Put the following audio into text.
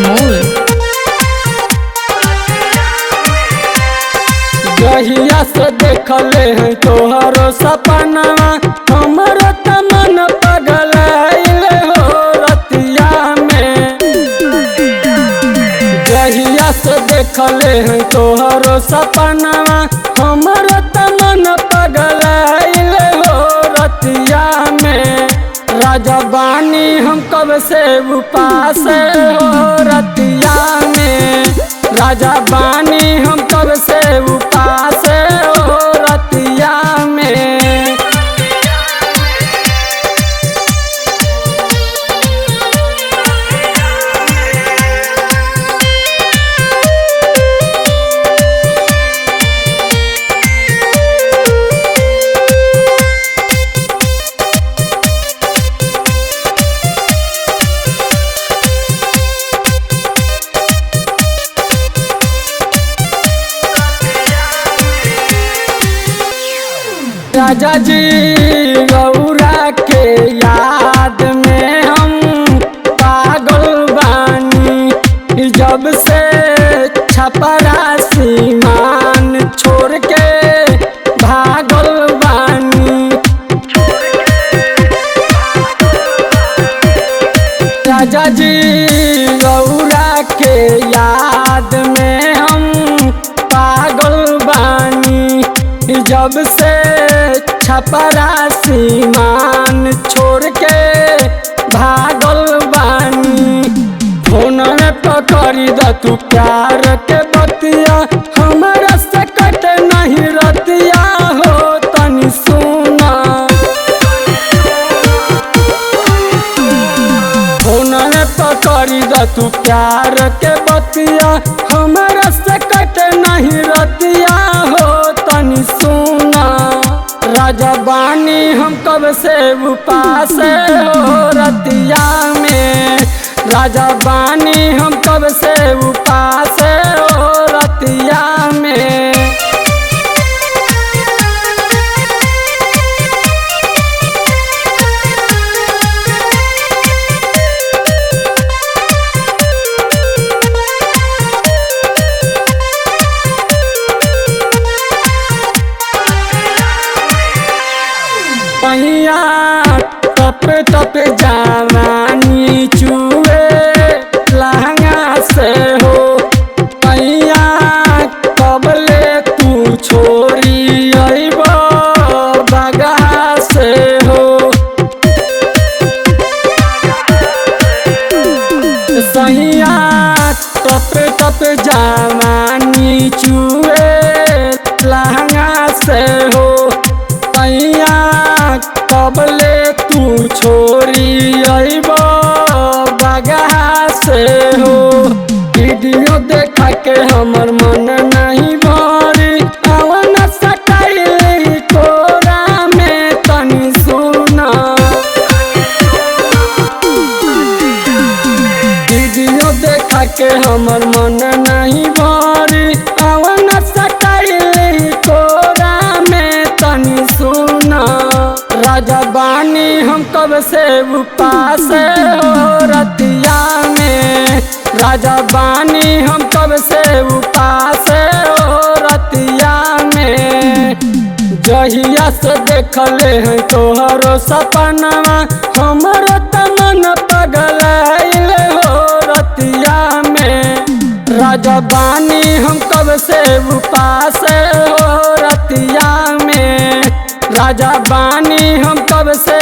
अनमोल। जहिया से देखले हैं तोहरो सपनवा हमरो तमन पगलाइल हो रतिया में। जहिया से देखले हैं तोहरो सपनवा हमरो तमन पगलाइल हो रतिया में। राजा बानी हम कब से उपास हो रतिया में। राजा बानी हम कब से उपास हो रतिया में। राजा जी गौरा के याद में हम पागल बानी। जब से छपरा सीमान छोड़ के भागल बानी। राजा जी गौरा के याद में हम पागल बानी। जब से छपरा सीमान छोड़ के भागल बानी। फोन में पकड़ी द तू प्यार के बतिया हमारा से कट नहीं रतिया हो तनी सुना। फोन में पकड़ी द तू प्यार के बतिया हमारा से कट नहीं रतिया हो तनी सुना। राजा बानी हम कब से उपास हो रतिया में। राजा बानी हम कब से उपास हो रतिया में। पहिया टप टप जवानी चुए लहंगा से हो। पहिया कबले तू छोरी अइब बगहा से हो। सहिया टप टप जवानी चुए लहंगा से हो। पहिया कबले तू छोरी अइब बगहा से हो। वीडियो देखा के हमर मन नहीं भरी अवन सटाइल कोरा में तनी सुना। वीडियो देखा के हमर मन नहीं भरी अवन सटाइल कोरा में तनी सुना। राजा बानी हम कब से उपास हो रतिया में। राजा बानी हम कब से उपास हो रतिया में। जहिया से देखले हैं तोहरो सपनवा हमरो तमन पगलाइल हो रतिया में। राजा बानी हम कब से उपास हो रतिया में। राजा बानी हम कब से